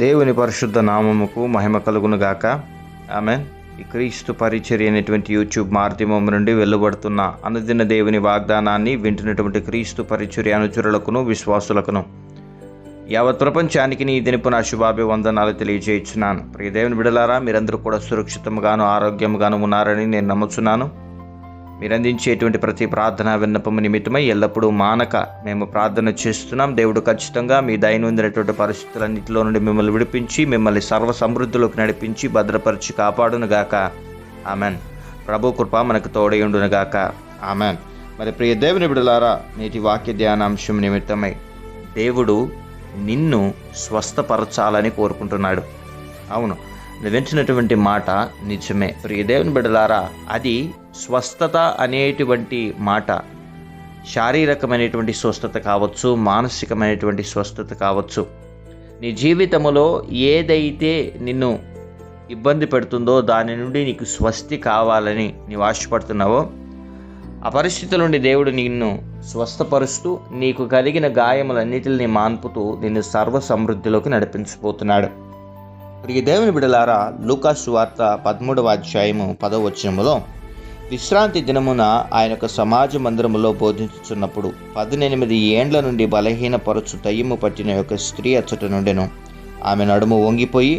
దేవుని పరిశుద్ధ నామముకు మహిమ కలుగును గాక. ఆమేన్. ఈ క్రీస్తు పరిచర్య అనేటువంటి యూట్యూబ్ మాధ్యమం నుండి వెలువడుతున్న అనుదిన దేవుని వాగ్దానాన్ని వింటున్నటువంటి క్రీస్తు పరిచర్య అనుచరులకును విశ్వాసులకును యావత్ ప్రపంచానికి ఈ దినపు నా శుభాభివందనాలు తెలియజేయుచున్నాను. ప్రియ దేవుని బిడ్డలారా, మీరందరూ కూడా సురక్షితంగాను ఆరోగ్యంగాను ఉన్నారని నేను నమ్ముచున్నాను. మీరు అందించేటువంటి ప్రతి ప్రార్థన విన్నపము నిమిత్తమై ఎల్లప్పుడూ మానక మేము ప్రార్థన చేస్తున్నాం. దేవుడు ఖచ్చితంగా మీ దైనందినటువంటి పరిస్థితులన్నింటిలో నుండి మిమ్మల్ని విడిపించి మిమ్మల్ని సర్వ సమృద్ధిలోకి నడిపించి భద్రపరిచి కాపాడునుగాక. ఆమెన్. ప్రభు కృప మనకు తోడయుండునుగాక. ఆమెన్. మరి ప్రియ దేవుని బిడ్డలారా, నేటి వాక్య ధ్యానాంశం నిమిత్తమై దేవుడు నిన్ను స్వస్థపరచాలని కోరుకుంటున్నాడు. అవును, వింటున్నటువంటి మాట నిజమే. ప్రియ దేవుని బిడ్డలారా, అది స్వస్థత అనేటువంటి మాట శారీరకమైనటువంటి స్వస్థత కావచ్చు, మానసికమైనటువంటి స్వస్థత కావచ్చు. నీ జీవితంలో ఏదైతే నిన్ను ఇబ్బంది పెడుతుందో దాని నుండి నీకు స్వస్తి కావాలని నీవు ఆశపడుతున్నావో ఆ పరిస్థితుల నుండి దేవుడు నిన్ను స్వస్థపరుస్తూ నీకు కలిగిన గాయములన్నిటిని మాన్పుతూ నిన్ను సర్వ సమృద్ధిలోకి నడిపించబోతున్నాడు. ప్రియ దేవుని బిడ్డలారా, లూకా సువార్త 13వ అధ్యాయము 10వ వచనములో విశ్రాంతి దినమున ఆయన యొక్క సమాజ మందిరములో బోధించుచున్నప్పుడు 18 ఏండ్ల నుండి బలహీనపరచు దయ్యము పట్టిన యొక్క స్త్రీ అచ్చట నుండెను. ఆమె నడుము వంగిపోయి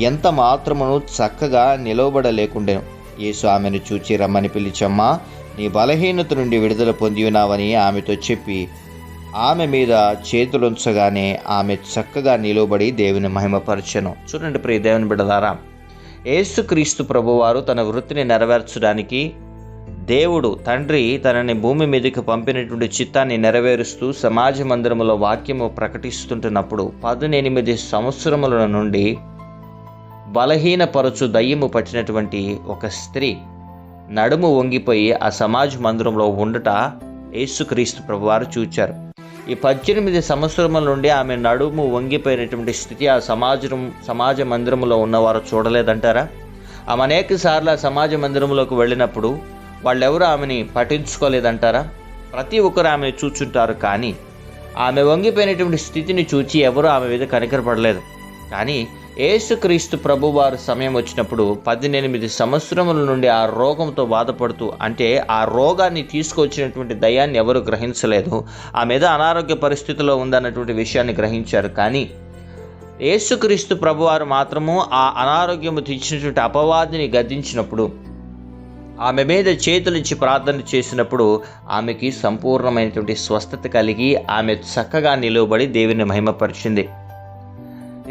ఎంత మాత్రమును చక్కగా నిలవబడలేకుండెను. యేసు ఆమెను చూచి రమ్మని పిలిచమ్మా, నీ బలహీనత నుండి విడుదల పొంది ఉన్నావని ఆమెతో చెప్పి ఆమె మీద చేతులుంచగానే ఆమె చక్కగా నిలబడి దేవుని మహిమపరచెను. చూడండి ప్రియ దేవుని బిడ్డలారా, యేసుక్రీస్తు ప్రభువారు తన వృత్తిని నెరవేర్చడానికి దేవుడు తండ్రి తనని భూమి మీదకి పంపినటువంటి చిత్తాన్ని నెరవేరుస్తూ సమాజ మందిరములో వాక్యము ప్రకటిస్తుంటున్నప్పుడు 18 సంవత్సరముల నుండి బలహీనపరచు దయ్యము పట్టినటువంటి ఒక స్త్రీ నడుము వంగిపోయి ఆ సమాజ మందిరంలో ఉండట యేసుక్రీస్తు ప్రభువారు చూచారు. ఈ 18 సంవత్సరముల నుండి ఆమె నడుము వంగిపోయినటువంటి స్థితి ఆ సమాజ మందిరంలో ఉన్నవారు చూడలేదంటారా? ఆమె అనేక సార్లు ఆ సమాజ మందిరంలోకి వెళ్ళినప్పుడు వాళ్ళెవరూ ఆమెని పట్టించుకోలేదంటారా? ప్రతి ఒక్కరు ఆమెను చూచుంటారు, కానీ ఆమె వంగిపోయినటువంటి స్థితిని చూచి ఎవరూ ఆమె మీద కనికరపడలేదు. కానీ యేసుక్రీస్తు ప్రభువారు సమయం వచ్చినప్పుడు 18 సంవత్సరముల నుండి ఆ రోగంతో బాధపడుతూ, అంటే ఆ రోగాన్ని తీసుకొచ్చినటువంటి దయ్యాన్ని ఎవరు గ్రహించలేదు. ఆ మీద అనారోగ్య పరిస్థితిలో ఉందన్నటువంటి విషయాన్ని గ్రహించారు. కానీ యేసుక్రీస్తు ప్రభువారు మాత్రము ఆ అనారోగ్యము తెచ్చినటువంటి అపవాదిని గద్దించినప్పుడు, ఆమె మీద చేతులించి ప్రార్థన చేసినప్పుడు ఆమెకి సంపూర్ణమైనటువంటి స్వస్థత కలిగి ఆమె చక్కగా నిలువబడి దేవుని మహిమపరిచింది.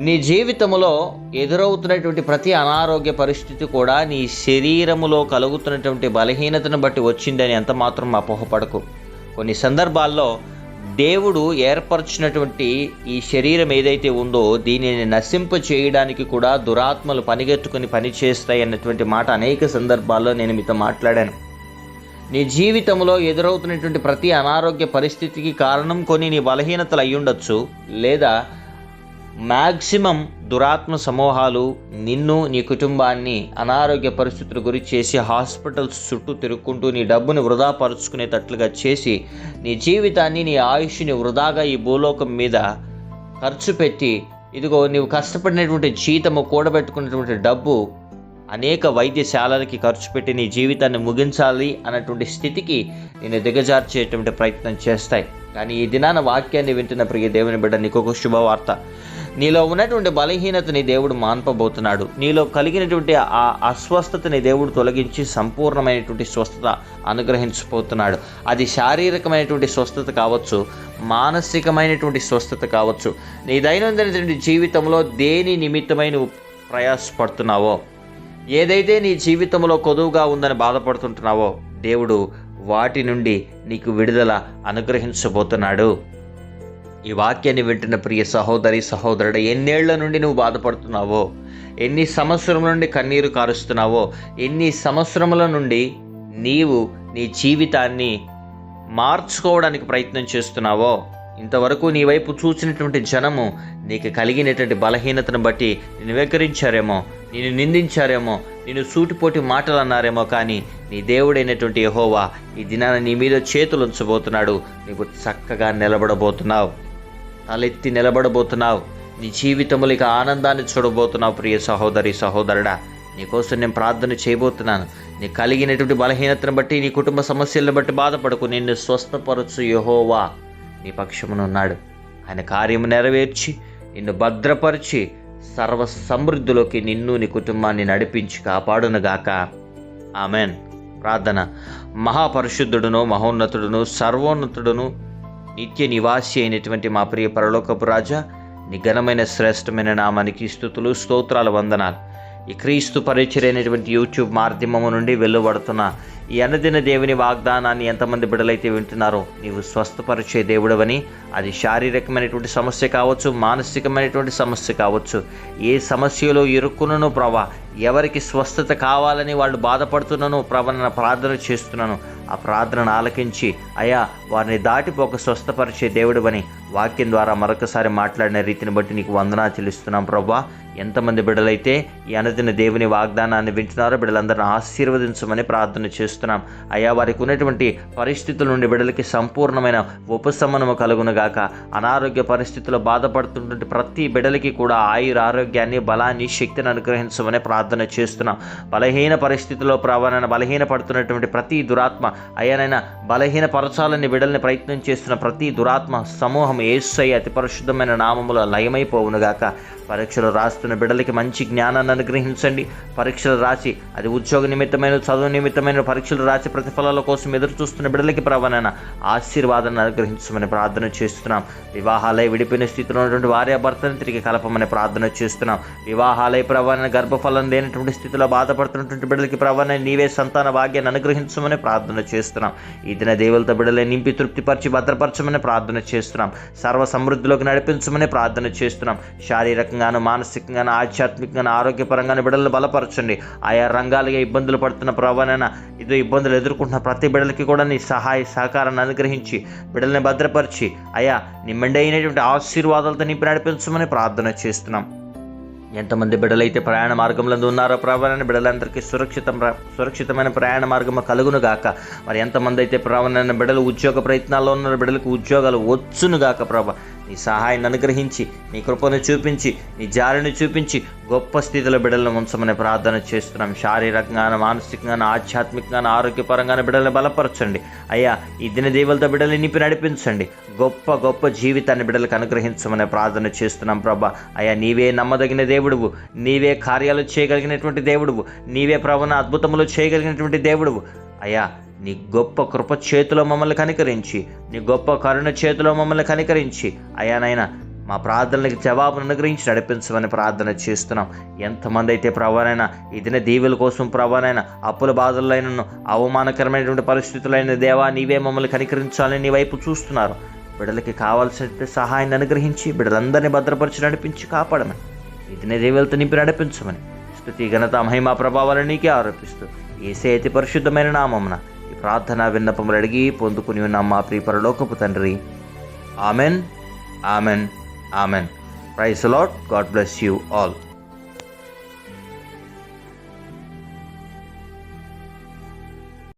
నీ జీవితంలో ఎదురవుతున్నటువంటి ప్రతి అనారోగ్య పరిస్థితి కూడా నీ శరీరములో కలుగుతున్నటువంటి బలహీనతను బట్టి వచ్చిందని ఎంత మాత్రం అపోహపడకు. కొన్ని సందర్భాల్లో దేవుడు ఏర్పరిచినటువంటి ఈ శరీరం ఏదైతే ఉందో దీనిని నశింప చేయడానికి కూడా దురాత్మలు పనిగట్టుకుని పనిచేస్తాయి అన్నటువంటి మాట అనేక సందర్భాల్లో నేను మీతో మాట్లాడాను. నీ జీవితంలో ఎదురవుతున్నటువంటి ప్రతి అనారోగ్య పరిస్థితికి కారణం కొన్ని నీ బలహీనతలు అయ్యుండొచ్చు, లేదా మ్యాక్సిమం దురాత్మ సమూహాలు నిన్ను నీ కుటుంబాన్ని అనారోగ్య పరిస్థితుల గురించి చేసి హాస్పిటల్స్ చుట్టూ తిరుగుకుంటూ నీ డబ్బుని వృధా పరుచుకునేటట్లుగా చేసి నీ జీవితాన్ని నీ ఆయుష్ని వృధాగా ఈ భూలోకం మీద ఖర్చు పెట్టి, ఇదిగో నీవు కష్టపడినటువంటి జీతము కూడబెట్టుకున్నటువంటి డబ్బు అనేక వైద్యశాలలకి ఖర్చు పెట్టి నీ జీవితాన్ని ముగించాలి అన్నటువంటి స్థితికి నేను దిగజార్చేటువంటి ప్రయత్నం చేస్తాయి. కానీ ఈ దినాన వాక్యాన్ని వింటున్న ప్రియ దేవుని బిడ్డ, నీకు ఒక శుభవార్త. నీలో ఉన్నటువంటి బలహీనతని దేవుడు మాన్పబోతున్నాడు. నీలో కలిగినటువంటి ఆ అస్వస్థతని దేవుడు తొలగించి సంపూర్ణమైనటువంటి స్వస్థత అనుగ్రహించబోతున్నాడు. అది శారీరకమైనటువంటి స్వస్థత కావచ్చు, మానసికమైనటువంటి స్వస్థత కావచ్చు. నీ దైనందిన జీవితంలో దేని నిమిత్తమై నువ్వు ప్రయాసపడుతున్నావో, ఏదైతే నీ జీవితంలో కొదువుగా ఉందని బాధపడుతుంటున్నావో, దేవుడు వాటి నుండి నీకు విడుదల అనుగ్రహించబోతున్నాడు. ఈ వాక్యాన్ని వింటున్న ప్రియ సహోదరి సహోదరుడు, ఎన్నేళ్ల నుండి నువ్వు బాధపడుతున్నావో, ఎన్ని సంవత్సరముల నుండి కన్నీరు కారుస్తున్నావో, ఎన్ని సంవత్సరముల నుండి నీవు నీ జీవితాన్ని మార్చుకోవడానికి ప్రయత్నం చేస్తున్నావో, ఇంతవరకు నీ వైపు చూసినటువంటి జనము నీకు కలిగినటువంటి బలహీనతను బట్టి నిన్ను వెకరించారేమో, నిన్ను నిందించారేమో, నిన్ను సూటిపోటి మాటలు అన్నారేమో, కానీ నీ దేవుడైనటువంటి యెహోవా ఈ దినాన నీ మీద చేతులు ఉంచబోతున్నాడు. నీవు చక్కగా నిలబడబోతున్నావు, తలెత్తి నిలబడబోతున్నావు. నీ జీవితంలో ఇక ఆనందాన్ని చూడబోతున్నావు. ప్రియ సహోదరి సహోదరుడా, నీకోసం నేను ప్రార్థన చేయబోతున్నాను. నీ కలిగినటువంటి బలహీనతను బట్టి, నీ కుటుంబ సమస్యలను బట్టి బాధపడకు. నిన్ను స్వస్థపరచు యెహోవా నీ పక్షమునున్నాడు. ఆయన కార్యము నెరవేర్చి నిన్ను భద్రపరిచి సర్వ సమృద్ధిలోకి నిన్ను నీ కుటుంబాన్ని నడిపించి కాపాడునుగాక. ఆమెన్. ప్రార్థన. మహాపరిశుద్ధుడును, మహోన్నతుడును, సర్వోన్నతుడును, నిత్య నివాసి అయినటువంటి మా ప్రియ పరలోకపు రాజా, నీ ఘనమైన శ్రేష్టమైన నామానికి స్తుతులు, స్తోత్రాలు, వందనాలు. ఈ క్రీస్తు పరిచర్యైనటువంటి యూట్యూబ్ మాధ్యమము నుండి వెలువడుతున్న ఈ అనుదిన దేవుని వాగ్దానాన్ని ఎంతమంది బిడ్డలైతే వింటున్నారో, నీవు స్వస్థపరిచే దేవుడవని, అది శారీరకమైనటువంటి సమస్య కావచ్చు, మానసికమైనటువంటి సమస్య కావచ్చు, ఏ సమస్యలో ఇరుక్కునను ప్రభా, ఎవరికి స్వస్థత కావాలని వాళ్ళు బాధపడుతున్నానో ప్రభా, ప్రార్థన చేస్తున్నాను. ఆ ప్రార్థనను ఆలకించి అయా వారిని దాటిపోక స్వస్థపరిచే దేవుడవని వాక్యం ద్వారా మరొకసారి మాట్లాడిన రీతిని బట్టి నీకు వందనాలు చెల్లిస్తున్నాం ప్రభా. ఎంతమంది బిడ్డలైతే ఈ అనుదిన దేవుని వాగ్దానాన్ని వింటున్నారో బిడ్డలందరిని ఆశీర్వదించమని ప్రార్థన చేస్తున్నాం. అయ్యా వారికి ఉన్నటువంటి పరిస్థితుల నుండి బిడ్డలకి సంపూర్ణమైన ఉపశమనము కలుగునుగాక. అనారోగ్య పరిస్థితుల్లో బాధపడుతున్నటువంటి ప్రతి బిడ్డలకి కూడా ఆరోగ్యాన్ని, బలాన్ని, శక్తిని అనుగ్రహించమని ప్రార్థన చేస్తున్నాం. బలహీన పరిస్థితుల్లో ప్రభావాన్ని బలహీనపడుతున్నటువంటి ప్రతి దురాత్మ అయ్యానైనా బలహీనపరచాలని బిడ్డల్ని ప్రయత్నం చేస్తున్న ప్రతి దురాత్మ సమూహం యేసయ్య అతి పరిశుద్ధమైన నామములో లయమైపోవునుగాక. పరీక్షలు రాస్తున్న బిడ్డలకి మంచి జ్ఞానాన్ని అనుగ్రహించండి. పరీక్షలు రాసి అది ఉద్యోగ నిమిత్తమైన, చదువు నిమిత్తమైన పరీక్షలు రాసి ప్రతిఫలాల కోసం ఎదురు చూస్తున్న బిడ్డలకి ప్రభావైన ఆశీర్వాదాన్ని అనుగ్రహించమని ప్రార్థన చేస్తున్నాం. వివాహాలై విడిపోయిన స్థితిలో ఉన్నటువంటి భార్యాభర్తను తిరిగి కలపమని ప్రార్థన చేస్తున్నాం. వివాహాలై ప్రభావైన గర్భఫలం లేనటువంటి స్థితిలో బాధపడుతున్నటువంటి బిడ్డలకి ప్రభావైన నీవే సంతాన భాగ్యాన్ని అనుగ్రహించమని ప్రార్థన చేస్తున్నాం. ఈ దిన దేవులతో బిడ్డలే నింపి తృప్తిపరిచి భద్రపరచమని ప్రార్థన చేస్తున్నాం. సర్వ సమృద్ధిలోకి నడిపించమని ప్రార్థన చేస్తున్నాం. శారీరకంగాను, మానసికంగాను, ఆధ్యాత్మికంగాను, ఆరోగ్యపరంగాను బిడ్డలను బలపరచండి. ఆయా రంగాలుగా ఇబ్బందులు పడుతున్న ప్రభావైనా ఇదో ఇబ్బందులు ఎదుర్కొంటున్న ప్రతి బిడ్డలకి కూడా నీ సహాయ సహకారాన్ని అనుగ్రహించి బిడ్డల్ని భద్రపరిచి అయా నీ మెండైనటువంటి ఆశీర్వాదాలతో నింపి నడిపించమని ప్రార్థన చేస్తున్నాం. ఎంతమంది బిడ్డలైతే ప్రయాణ మార్గంలో ఉన్నారో ప్రభావాన్ని బిడ్డలందరికీ సురక్షితమైన ప్రయాణ మార్గం కలుగునుగాక. మరి ఎంతమంది అయితే ప్రభావైన బిడ్డలు ఉద్యోగ ప్రయత్నాల్లో ఉన్నారో బిడ్డలకు ఉద్యోగాలు వచ్చునుగాక. ప్రభా నీ సహాయాన్ని అనుగ్రహించి, నీ కృపను చూపించి, నీ జాలిని చూపించి గొప్ప స్థితిలో బిడ్డలను ఉంచమని ప్రార్థన చేస్తున్నాం. శారీరకంగాను, మానసికంగాను, ఆధ్యాత్మికంగాను, ఆరోగ్యపరంగాను బిడ్డలను బలపరచండి. అయ్యా ఈ దిన దేవులతో బిడ్డలు నింపి నడిపించండి. గొప్ప గొప్ప జీవితాన్ని బిడ్డలకు అనుగ్రహించమని ప్రార్థన చేస్తున్నాం. ప్రభా అయ్యా నీవే నమ్మదగిన దేవుడువు, నీవే కార్యాలు చేయగలిగినటువంటి దేవుడువు, నీవే ప్రవణ అద్భుతములు చేయగలిగినటువంటి దేవుడువు. అయ్యా నీ గొప్ప కృప చేతిలో మమ్మల్ని కనికరించి, నీ గొప్ప కరుణ చేతిలో మమ్మల్ని కనికరించి అయ్యానైనా మా ప్రార్థనలకు జవాబును అనుగ్రహించి నడిపించమని ప్రార్థన చేస్తున్నాం. ఎంతమంది అయితే ప్రభావైనా ఈ దిన దీవుల కోసం ప్రభావైనా అప్పుల బాధలైన, అవమానకరమైనటువంటి పరిస్థితులైన దేవా నీవే మమ్మల్ని కనికరించాలని నీ వైపు చూస్తున్నారు. బిడ్డలకి కావాల్సిన సహాయాన్ని అనుగ్రహించి బిడ్డలందరినీ భద్రపరిచి నడిపించి కాపాడమని, ఈ దిన దీవులతో నింపి నడిపించమని స్తుతి, ఘనత, మహిమా ప్రభావాలను నీకే ఆరోపిస్తూ యేసే అతి పరిశుద్ధమైన నామమున ఈ ప్రార్థన విన్నపములు అడిగి పొందుకుని ఉన్న మా ప్రియ పరలోకపు తండ్రి. Amen, amen, amen. Praise the Lord. God bless you all.